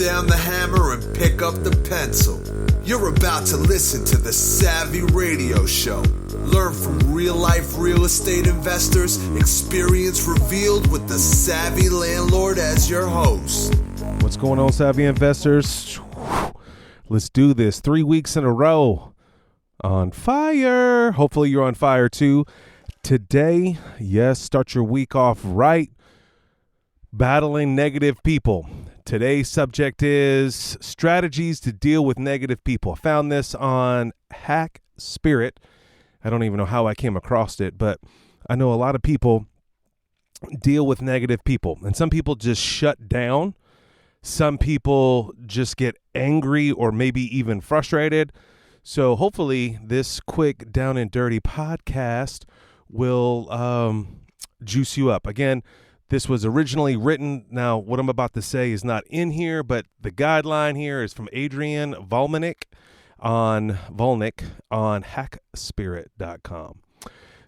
down the hammer and pick up the pencil. You're about to listen to the Savvy Radio Show. Learn from real-life real estate investors, experience revealed with the Savvy Landlord as your host. What's going on, Savvy investors? Let's do this. 3 weeks in a row. On fire. Hopefully you're on fire too. Today, yes, start your week off right. Battling negative people. Today's subject is strategies to deal with negative people. I found this on Hack Spirit. I don't even know how I came across it, but I know a lot of people deal with negative people, and some people just shut down. Some people just get angry or maybe even frustrated. So hopefully this quick down and dirty podcast will juice you up. Again, this was originally written. Now, what I'm about to say is not in here, but the guideline here is from Adrian Volnick on hackspirit.com.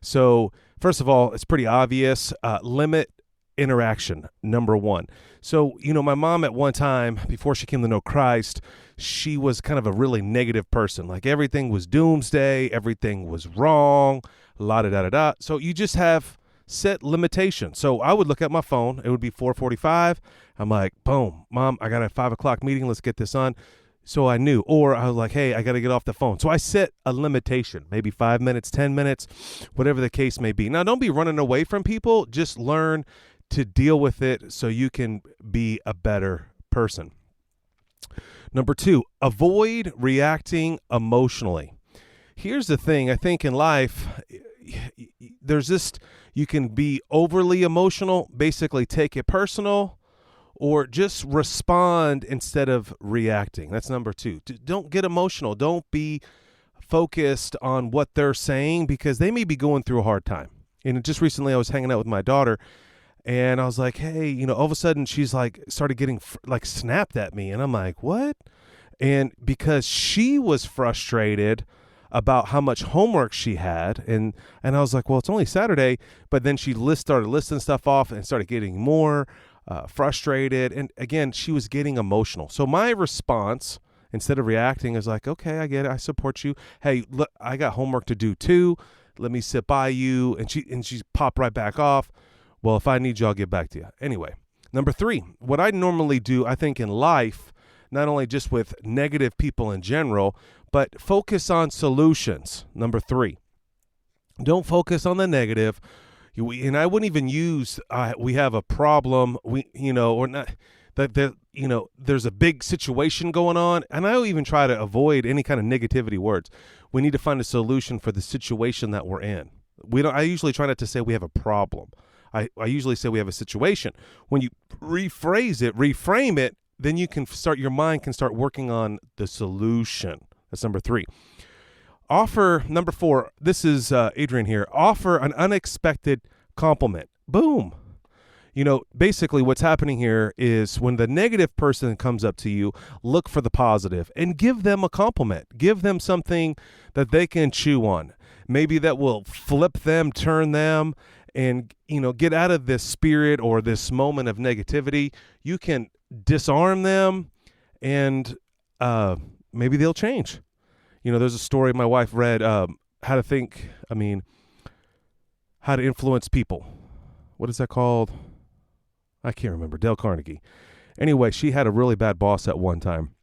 So first of all, it's pretty obvious. Limit interaction, number one. So, my mom at one time, before she came to know Christ, she was kind of a really negative person. Like everything was doomsday, everything was wrong, la-da-da-da-da. So you just have set limitations. So I would look at my phone. It would be 4:45. I'm like, boom, Mom, I got a 5 o'clock meeting. Let's get this on. So I knew. Or I was like, hey, I got to get off the phone. So I set a limitation, maybe 5 minutes, 10 minutes, whatever the case may be. Now, don't be running away from people. Just learn to deal with it so you can be a better person. Number two, avoid reacting emotionally. Here's the thing. I think in life, there's this, you can be overly emotional, basically take it personal, or just respond instead of reacting. That's number two. Don't get emotional. Don't be focused on what they're saying because they may be going through a hard time. And just recently I was hanging out with my daughter and I was like, hey, all of a sudden she's like started getting snapped at me. And I'm like, what? And because she was frustrated about how much homework she had. And I was like, well, it's only Saturday. But then she started listing stuff off and started getting more frustrated. And again, she was getting emotional. So my response, instead of reacting, is like, okay, I get it. I support you. Hey, look, I got homework to do too. Let me sit by you. And she popped right back off. Well, if I need you, I'll get back to you. Anyway, number three, what I normally do, I think in life, not only just with negative people in general, but focus on solutions. Number three, don't focus on the negative. And I wouldn't even use, we have a problem, or not, that there's a big situation going on. And I even try to avoid any kind of negativity words. We need to find a solution for the situation that we're in. I usually try not to say we have a problem. I usually say we have a situation. When you reframe it, then your mind can start working on the solution. That's number three. Number four, this is Adrian here. Offer an unexpected compliment. Boom. Basically what's happening here is when the negative person comes up to you, look for the positive and give them a compliment. Give them something that they can chew on. Maybe that will flip them, turn them, and, get out of this spirit or this moment of negativity. You can disarm them and maybe they'll change. There's a story my wife read, how to influence people. What is that called? I can't remember. Dale Carnegie. Anyway, she had a really bad boss at one time.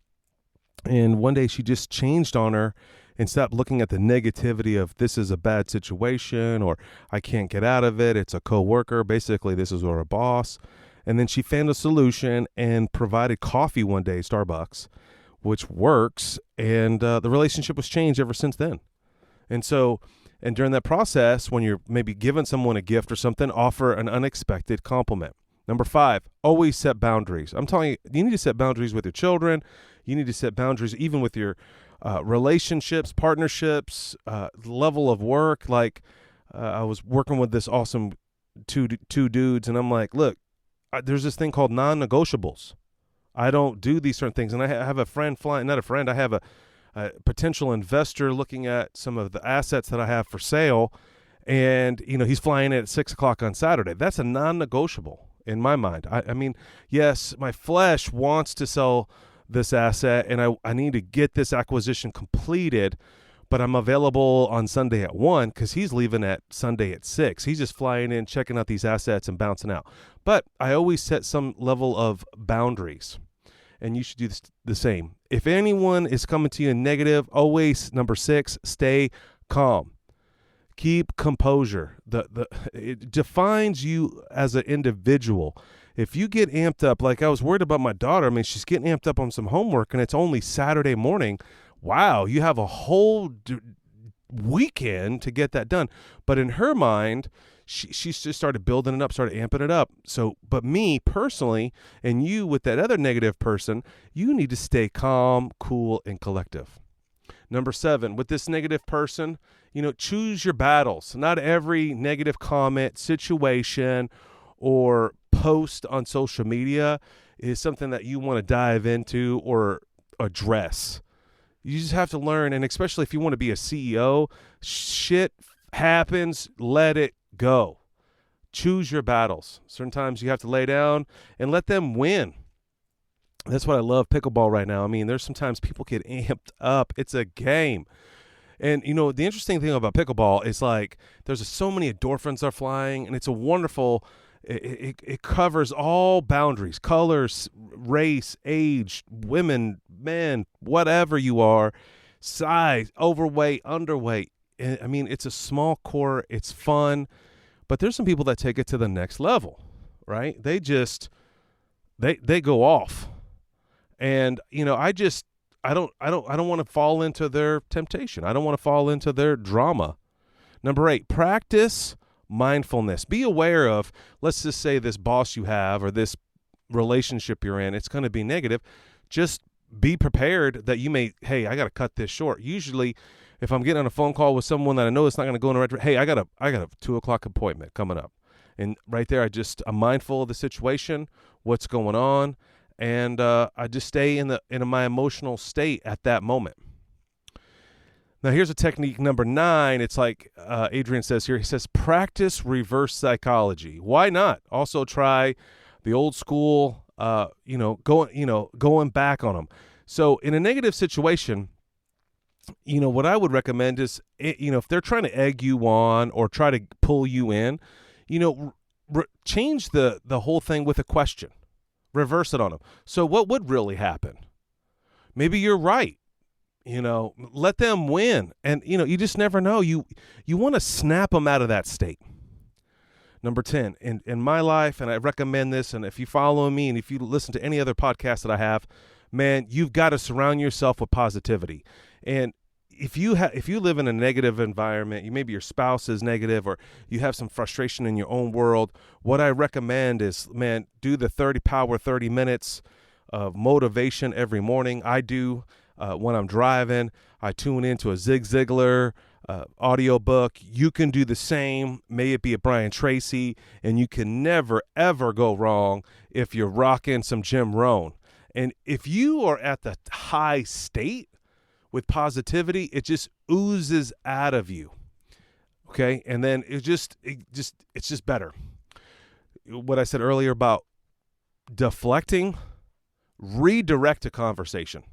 And one day she just changed on her and stopped looking at the negativity of this is a bad situation or I can't get out of it. It's a coworker. Basically, this is our boss. And then she found a solution and provided coffee one day, Starbucks, which works. And the relationship was changed ever since then. And during that process, when you're maybe giving someone a gift or something, offer an unexpected compliment. Number five, always set boundaries. I'm telling you, you need to set boundaries with your children. You need to set boundaries even with your relationships, partnerships, level of work. Like I was working with this awesome two dudes, and I'm like, look, there's this thing called non-negotiables. I don't do these certain things. And I have a friend I have a potential investor looking at some of the assets that I have for sale. And, he's flying in at 6 o'clock on Saturday. That's a non-negotiable. in my mind. I mean, yes, my flesh wants to sell this asset, and I need to get this acquisition completed, but I'm available on Sunday at 1 because he's leaving at Sunday at 6. He's just flying in, checking out these assets and bouncing out. But I always set some level of boundaries, and you should do the same. If anyone is coming to you in negative, always, number 6, stay calm. Keep composure. It defines you as an individual. If you get amped up, like I was worried about my daughter, I mean, she's getting amped up on some homework and it's only Saturday morning. Wow, you have a whole weekend to get that done. But in her mind, she just started building it up, started amping it up. So, but me personally, and you with that other negative person, you need to stay calm, cool, and collective. Number 7, with this negative person, choose your battles. Not every negative comment, situation, or post on social media is something that you want to dive into or address. You just have to learn, and especially if you want to be a CEO, shit happens, let it go. Choose your battles. Certain times you have to lay down and let them win. That's what I love pickleball right now. I mean, there's sometimes people get amped up. It's a game. And, the interesting thing about pickleball is like there's so many endorphins are flying, and it's a wonderful, it covers all boundaries, colors, race, age, women, men, whatever you are, size, overweight, underweight. I mean, it's a small court. It's fun. But there's some people that take it to the next level, right? They just, they go off. And, I don't want to fall into their temptation. I don't want to fall into their drama. Number 8, practice mindfulness. Be aware of, let's just say this boss you have or this relationship you're in, it's going to be negative. Just be prepared that you may, hey, I got to cut this short. Usually if I'm getting on a phone call with someone that I know it's not going to go in the right direction, hey, I got a 2:00 appointment coming up. And right there, I'm mindful of the situation, what's going on. And I just stay in my emotional state at that moment. Now, here's a technique number 9. It's like Adrian says here. He says, practice reverse psychology. Why not? Also try the old school, going back on them. So in a negative situation, what I would recommend is, if they're trying to egg you on or try to pull you in, change the whole thing with a question. Reverse it on them. So what would really happen? Maybe you're right. Let them win. And, you just never know. You want to snap them out of that state. Number 10, in my life, and I recommend this, and if you follow me and if you listen to any other podcast that I have, man, you've got to surround yourself with positivity. And if you live in a negative environment, maybe your spouse is negative or you have some frustration in your own world, what I recommend is, man, do the 30 minutes of motivation every morning. I do when I'm driving. I tune into a Zig Ziglar audiobook. You can do the same. May it be a Brian Tracy, and you can never, ever go wrong if you're rocking some Jim Rohn. And if you are at the high state, with positivity, it just oozes out of you. Okay? And then it's just better. What I said earlier about deflecting, redirect a conversation.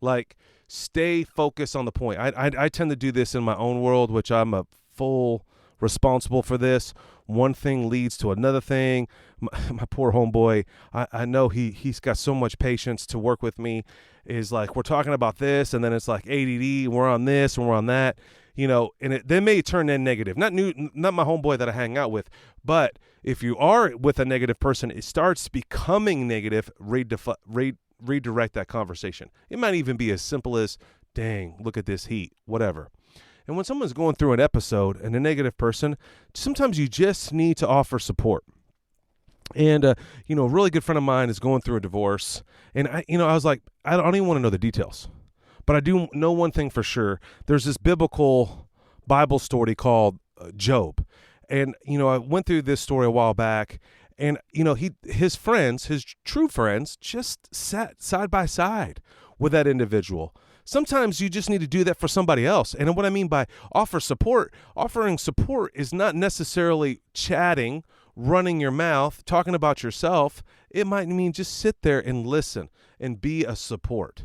Like, stay focused on the point. I tend to do this in my own world, which I'm a full responsible for this. One thing leads to another thing. My poor homeboy, I know he's got so much patience to work with me. Is like, we're talking about this, and then it's like ADD, we're on this, and we're on that, and they may turn in negative. Not my homeboy that I hang out with, but if you are with a negative person, it starts becoming negative, redirect that conversation. It might even be as simple as, dang, look at this heat, whatever. And when someone's going through an episode and a negative person, sometimes you just need to offer support. And, a really good friend of mine is going through a divorce. And, I was like, I don't even want to know the details. But I do know one thing for sure. There's this biblical Bible story called Job. And, I went through this story a while back. And, his true friends, just sat side by side with that individual. Sometimes you just need to do that for somebody else. And what I mean by offering support is not necessarily chatting, running your mouth, talking about yourself. It might mean just sit there and listen and be a support.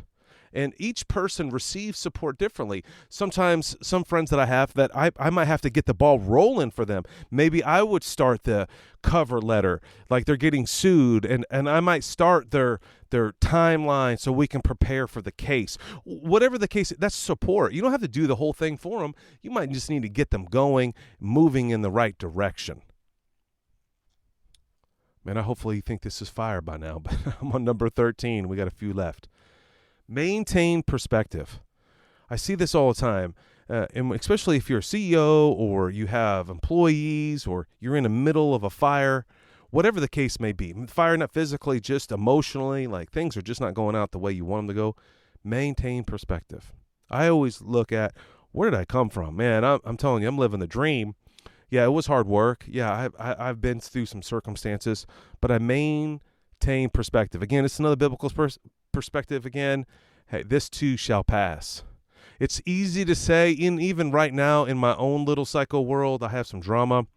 And each person receives support differently. Sometimes some friends that I have that I might have to get the ball rolling for them. Maybe I would start the cover letter, like they're getting sued, and I might start their timeline so we can prepare for the case. Whatever the case, that's support. You don't have to do the whole thing for them. You might just need to get them going, moving in the right direction. Man, I hopefully think this is fire by now, but I'm on number 13. We got a few left. Maintain perspective. I see this all the time, and especially if you're a CEO or you have employees or you're in the middle of a fire, whatever the case may be. Fire not physically, just emotionally, like things are just not going out the way you want them to go. Maintain perspective. I always look at, where did I come from? Man, I'm telling you, I'm living the dream. Yeah, it was hard work. Yeah, I've been through some circumstances, but I maintain perspective. Again, it's another biblical perspective again. Hey, this too shall pass. It's easy to say, even right now in my own little psycho world, I have some drama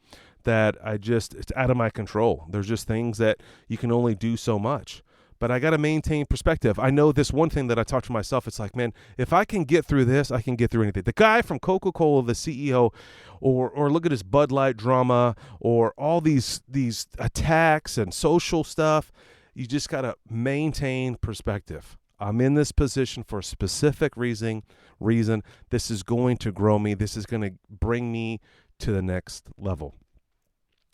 that it's out of my control. There's just things that you can only do so much. But I got to maintain perspective. I know this one thing that I talk to myself, it's like, man, if I can get through this, I can get through anything. The guy from Coca-Cola, the CEO, or look at his Bud Light drama, or all these attacks and social stuff, you just got to maintain perspective. I'm in this position for a specific reason. This is going to grow me. This is going to bring me to the next level.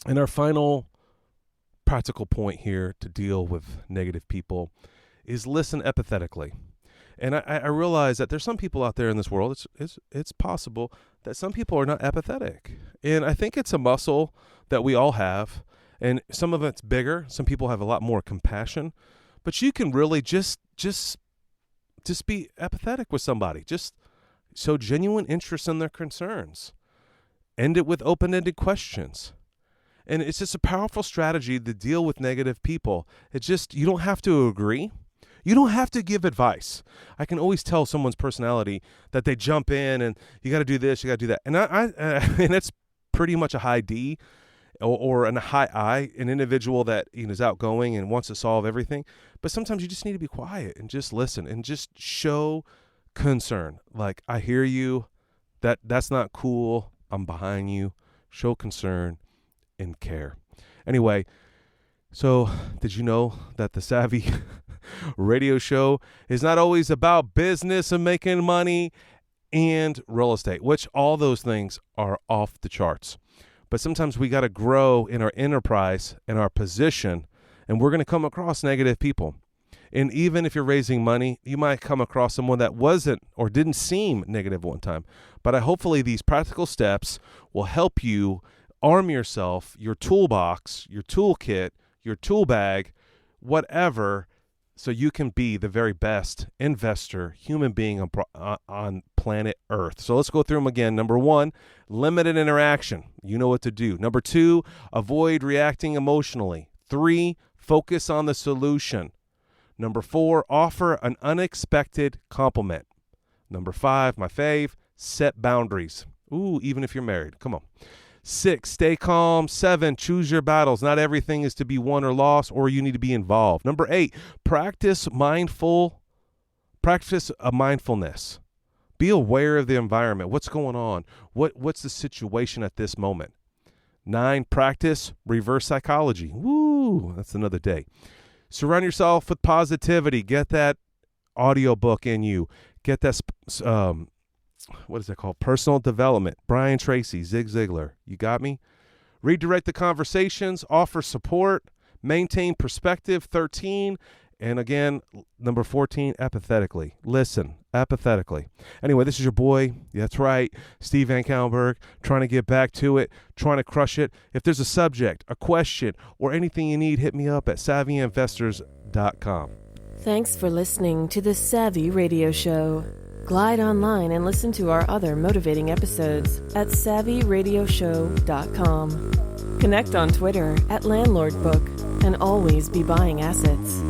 And our final practical point here to deal with negative people is listen empathetically. And I realize that there's some people out there in this world, it's possible that some people are not empathetic. And I think it's a muscle that we all have. And some of it's bigger. Some people have a lot more compassion. But you can really just be empathetic with somebody. Just show genuine interest in their concerns. End it with open-ended questions. And it's just a powerful strategy to deal with negative people. It's just, you don't have to agree. You don't have to give advice. I can always tell someone's personality that they jump in and you got to do this, you got to do that. And and it's pretty much a high D or a high I, an individual that is outgoing and wants to solve everything. But sometimes you just need to be quiet and just listen and just show concern. Like, I hear you. That's not cool. I'm behind you. Show concern and care. Anyway, so did you know that the Savvy radio show is not always about business and making money and real estate, which all those things are off the charts. But sometimes we got to grow in our enterprise and our position, and we're going to come across negative people. And even if you're raising money, you might come across someone that wasn't or didn't seem negative one time. But hopefully these practical steps will help you arm yourself, your toolbox, your toolkit, your tool bag, whatever, so you can be the very best investor, human being on planet Earth. So let's go through them again. Number 1, limited interaction. You know what to do. Number 2, avoid reacting emotionally. 3, focus on the solution. Number 4, offer an unexpected compliment. Number 5, my fave, set boundaries. Ooh, even if you're married. Come on. 6, stay calm. 7, choose your battles. Not everything is to be won or lost, or you need to be involved. Number 8, practice a mindfulness. Be aware of the environment. What's going on? What's the situation at this moment? 9, practice reverse psychology. Woo, that's another day. Surround yourself with positivity. Get that audiobook in you. Get that what is that called? Personal development. Brian Tracy, Zig Ziglar. You got me? Redirect the conversations. Offer support. Maintain perspective. 13. And again, number 14, empathetically. Listen, empathetically. Anyway, this is your boy. That's right. Steve VanCauwenbergh, trying to get back to it, trying to crush it. If there's a subject, a question, or anything you need, hit me up at savvyinvestors.com. Thanks for listening to the Savvy Radio Show. Glide online and listen to our other motivating episodes at savvyradioshow.com. Connect on Twitter at LandlordBook and always be buying assets.